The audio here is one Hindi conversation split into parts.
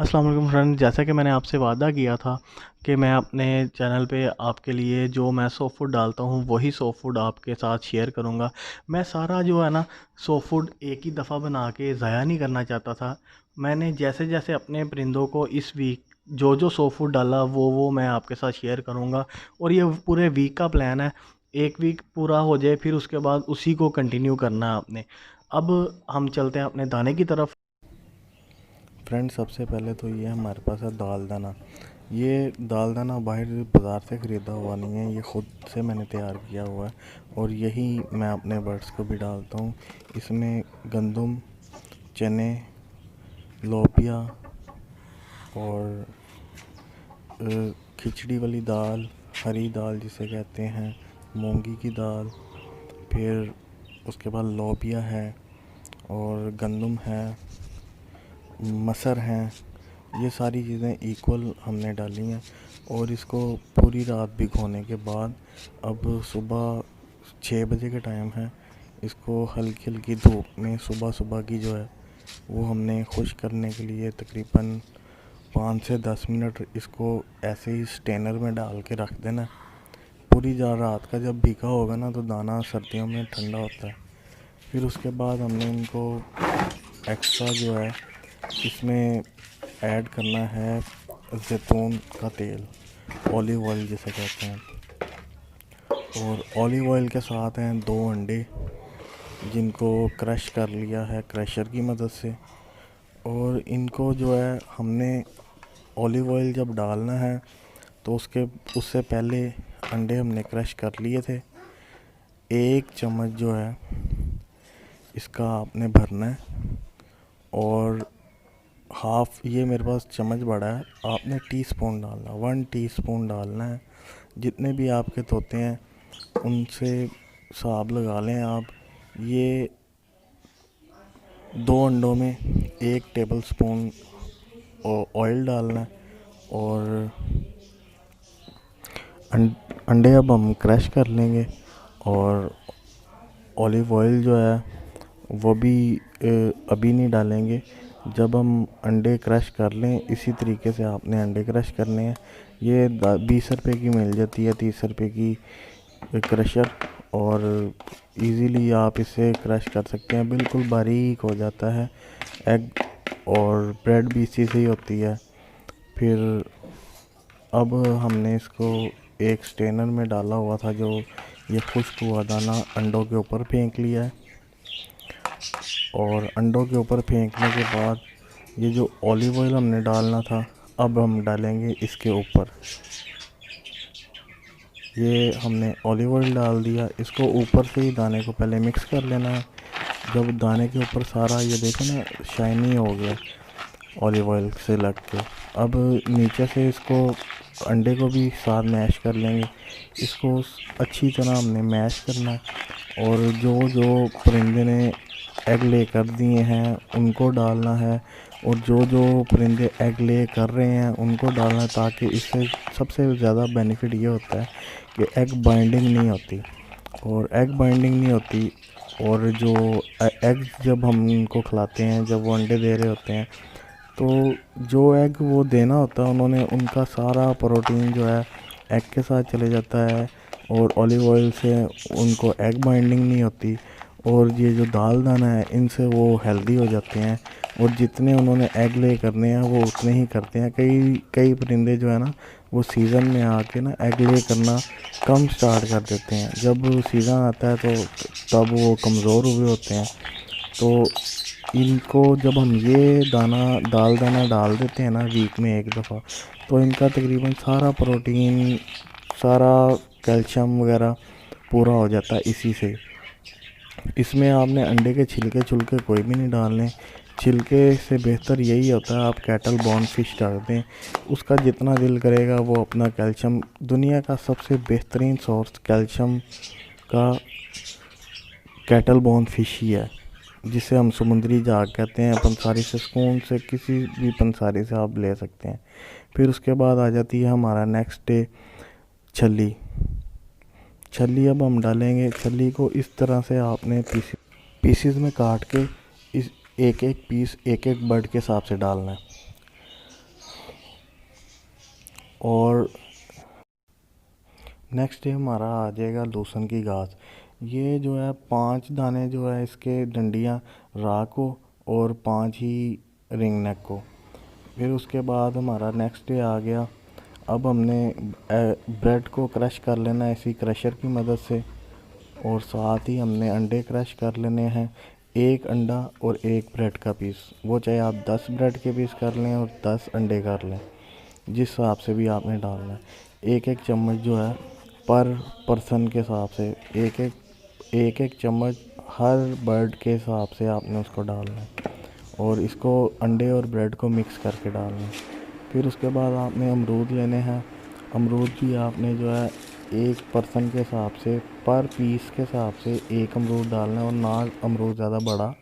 अस्सलाम वालेकुम फ्रेंड, जैसा कि मैंने आपसे वादा किया था कि मैं अपने चैनल पे आपके लिए जो मैं सॉफ्ट फूड डालता हूँ वही सॉफ्ट फूड आपके साथ शेयर करूँगा। मैं सारा जो है ना सॉफ्ट फूड एक ही दफ़ा बना के ज़ाया नहीं करना चाहता था। मैंने जैसे जैसे अपने परिंदों को इस वीक जो जो सॉफ्ट फूड डाला वो मैं आपके साथ शेयर करूँगा। और ये पूरे वीक का प्लान है। एक वीक पूरा हो जाए फिर उसके बाद उसी को कंटिन्यू करना है आपने। अब हम चलते हैं अपने दाने की तरफ। फ्रेंड, सबसे पहले तो ये हमारे पास है दाल दाना। ये दाल दाना बाहर बाज़ार से ख़रीदा हुआ नहीं है, ये ख़ुद से मैंने तैयार किया हुआ है और यही मैं अपने बर्ड्स को भी डालता हूँ। इसमें गंदम, चने, लोबिया और खिचड़ी वाली दाल, हरी दाल जिसे कहते हैं, मूंगी की दाल, फिर उसके बाद लोबिया है और गंदम है, मटर हैं। ये सारी चीज़ें इक्वल हमने डाली हैं और इसको पूरी रात भिगोने के बाद अब सुबह 6 बजे का टाइम है। इसको हल्की हल्की धूप में सुबह सुबह की जो है वो हमने खुश करने के लिए तकरीबन 5 से 10 मिनट इसको ऐसे ही स्टेनर में डाल के रख देना। पूरी रात का जब भीगा होगा ना तो दाना सर्दियों में ठंडा होता है। फिर उसके बाद हमने इनको एक्स्ट्रा जो है इसमें ऐड करना है जैतून का तेल, ऑलिव ऑयल जिसे कहते हैं। और ऑलिव ऑयल के साथ हैं 2 अंडे जिनको क्रश कर लिया है क्रशर की मदद से। और इनको जो है हमने ऑलिव ऑयल जब डालना है तो उससे पहले अंडे हमने क्रश कर लिए थे। 1 चम्मच जो है इसका आपने भरना है और हाफ, ये मेरे पास चम्मच बड़ा है, आपने टीस्पून डालना, 1 टीस्पून डालना है। जितने भी आपके तोते हैं उनसे हिसाब लगा लें आप। ये 2 अंडों में 1 टेबल स्पून ऑयल डालना है और अंडे अब हम क्रश कर लेंगे। और ऑलिव ऑयल जो है वो भी अभी नहीं डालेंगे, जब हम अंडे क्रश कर लें। इसी तरीके से आपने अंडे क्रश करने हैं। ये 20 रुपए की मिल जाती है, 30 रुपए की क्रशर। और इजीली आप इसे क्रश कर सकते हैं, बिल्कुल बारीक हो जाता है एग। और ब्रेड भी इसी से ही होती है। फिर अब हमने इसको एक स्टेनर में डाला हुआ था, जो ये खुश्क हुआ दाना अंडों के ऊपर फेंक लिया है। और अंडों के ऊपर फेंकने के बाद ये जो ऑलिव ऑयल हमने डालना था अब हम डालेंगे इसके ऊपर। ये हमने ऑलिव ऑयल डाल दिया, इसको ऊपर से ही दाने को पहले मिक्स कर लेना है। जब दाने के ऊपर सारा ये देखो ना शाइनी हो गया ऑलिव ऑयल से लग के, अब नीचे से इसको अंडे को भी साथ मैश कर लेंगे। इसको अच्छी तरह हमने मैश करना है और जो जो परिंदे ने एग ले कर दिए हैं उनको डालना है। और जो जो परिंदे एग ले कर रहे हैं उनको डालना है, ताकि इससे सबसे ज़्यादा बेनिफिट ये होता है कि एग बाइंडिंग नहीं होती। और एग बाइंडिंग नहीं होती और जो एग जब हम उनको खिलाते हैं, जब वो अंडे दे रहे होते हैं, तो जो एग वो देना होता है उन्होंने, उनका सारा प्रोटीन जो है एग के साथ चले जाता है। और ऑलिव ऑयल से उनको एग बाइंडिंग नहीं होती। और ये जो दाल दाना है इनसे वो हेल्दी हो जाते हैं। और जितने उन्होंने एग ले करने हैं वो उतने ही करते हैं। कई कई परिंदे जो है ना वो सीज़न में आके ना एग ले करना कम स्टार्ट कर देते हैं। जब सीज़न आता है तो तब वो कमज़ोर हुए होते हैं। तो इनको जब हम ये दाल दाना डाल देते हैं ना वीक में एक दफ़ा, तो इनका तकरीबन सारा प्रोटीन, सारा कैल्शियम वगैरह पूरा हो जाता है इसी से। इसमें आपने अंडे के छिलके छुलके कोई भी नहीं डालने। छिलके से बेहतर यही होता है आप कैटल बॉर्न फिश डाल दें। उसका जितना दिल करेगा वो अपना कैल्शियम, दुनिया का सबसे बेहतरीन सोर्स कैल्शियम का कैटल बॉर्न फिश ही है, जिसे हम समुद्री जहाज कहते हैं। पंसारी से, सुकून से, किसी भी पंसारी से आप ले सकते हैं। फिर उसके बाद आ जाती है हमारा नेक्स्ट डे छली। छली अब हम डालेंगे। छली को इस तरह से आपने पीसीज में काट के इस एक एक पीस एक एक बर्ड के हिसाब से डालना है। और नेक्स्ट डे हमारा आ जाएगा लूसन की घास। ये जो है 5 दाने जो है इसके डंडियाँ राख को और 5 ही रिंग नेक को। फिर उसके बाद हमारा नेक्स्ट डे आ गया। अब हमने ब्रेड को क्रश कर लेना है इसी क्रशर की मदद से, और साथ ही हमने अंडे क्रश कर लेने हैं। एक अंडा और एक ब्रेड का पीस, वो चाहे आप 10 ब्रेड के पीस कर लें और 10 अंडे कर लें, जिस हिसाब से भी आपने डालना है। एक एक चम्मच जो है पर पर्सन के हिसाब से, एक एक चम्मच हर बर्ड के हिसाब से आपने उसको डालना है, और इसको अंडे और ब्रेड को मिक्स करके डालना है। फिर उसके बाद आपने अमरूद लेने हैं। अमरूद भी आपने जो है एक पर्सन के हिसाब से पर पीस के हिसाब से एक अमरूद डालना है, और ना अमरूद ज़्यादा बड़ा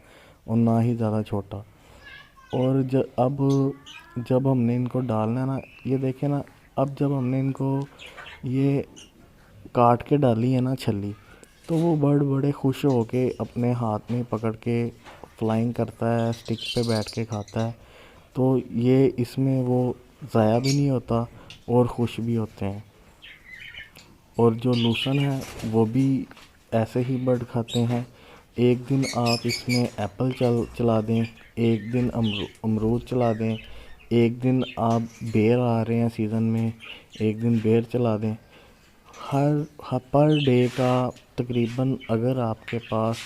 और ना ही ज़्यादा छोटा। और जब हमने इनको डालना है ना, ये देखें ना, अब जब हमने इनको ये काट के डाली है ना छल्ली, तो वो बर्ड बड़े खुश हो के अपने हाथ में पकड़ के फ्लाइंग करता है, स्टिक पे बैठ के खाता है। तो ये इसमें वो ज़ाया भी नहीं होता और खुश भी होते हैं। और जो लूसन है वो भी ऐसे ही बर्ड खाते हैं। एक दिन आप इसमें एप्पल चला दें, एक दिन अमरूद चला दें, एक दिन आप बेर आ रहे हैं सीज़न में, एक दिन बेर चला दें। पर डे का तकरीबन अगर आपके पास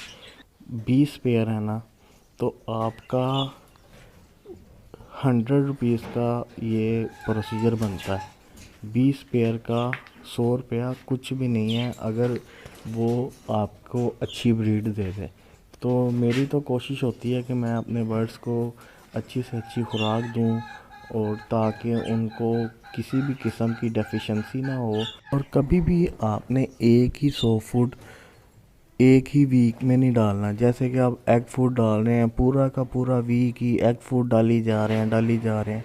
20 पेयर है ना, तो आपका 100 रुपीज़ का ये प्रोसीजर बनता है। 20 पेयर का 100 रुपया कुछ भी नहीं है अगर वो आपको अच्छी ब्रीड दे दे। तो मेरी तो कोशिश होती है कि मैं अपने बर्ड्स को अच्छी से अच्छी खुराक दूं, और ताकि उनको किसी भी किस्म की डेफिशिएंसी ना हो। और कभी भी आपने एक ही सॉ फूड एक ही वीक में नहीं डालना। जैसे कि आप एग फूड डाल रहे हैं, पूरा का पूरा वीक ही एग फूड डाली जा रहे हैं।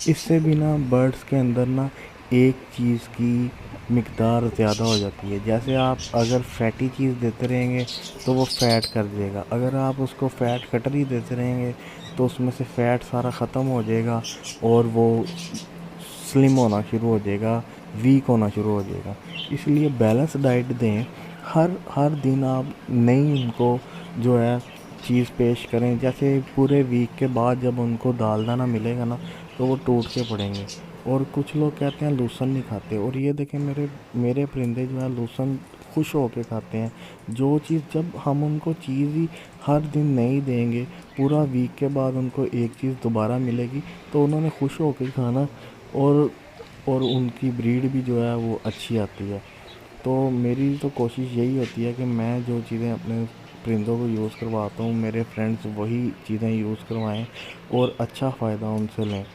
इससे भी ना बर्ड्स के अंदर ना एक चीज़ की मिकदार ज़्यादा हो जाती है। जैसे आप अगर फैटी चीज़ देते रहेंगे तो वो फ़ैट कर देगा, अगर आप उसको फ़ैट कटर ही देते रहेंगे तो उसमें से फ़ैट सारा ख़त्म हो जाएगा और वो स्लिम होना शुरू हो जाएगा, वीक होना शुरू हो जाएगा। इसलिए बैलेंस डाइट दें। हर दिन आप नई उनको जो है चीज़ पेश करें। जैसे पूरे वीक के बाद जब उनको दाल दाना मिलेगा ना, तो वो टूट के पड़ेंगे। और कुछ लोग कहते हैं लूसन नहीं खाते, और ये देखें मेरे परिंदे जो है लूसन खुश होके खाते हैं। जो चीज़ जब हम उनको चीज़ ही हर दिन नहीं देंगे, पूरा वीक के बाद उनको एक चीज़ दोबारा मिलेगी, तो उन्होंने खुश होके खाना, और उनकी ब्रीड भी जो है वो अच्छी आती है। तो मेरी तो कोशिश यही होती है कि मैं जो चीज़ें अपने परिंदों को यूज़ करवाता हूँ, मेरे फ्रेंड्स वही चीज़ें यूज़ करवाएं और अच्छा फ़ायदा उनसे लें।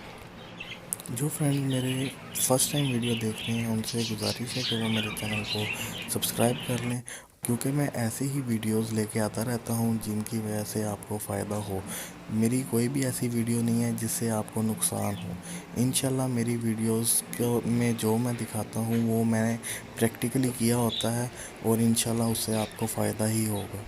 जो फ्रेंड मेरे फर्स्ट टाइम वीडियो देख रहे हैं, उनसे गुजारिश है कि वो मेरे चैनल को सब्सक्राइब कर लें, क्योंकि मैं ऐसे ही वीडियोस लेके आता रहता हूँ जिनकी वजह से आपको फ़ायदा हो। मेरी कोई भी ऐसी वीडियो नहीं है जिससे आपको नुकसान हो। इंशाल्लाह मेरी वीडियोस को में जो मैं दिखाता हूँ वो मैंने प्रैक्टिकली किया होता है, और इंशाल्लाह उससे आपको फ़ायदा ही होगा।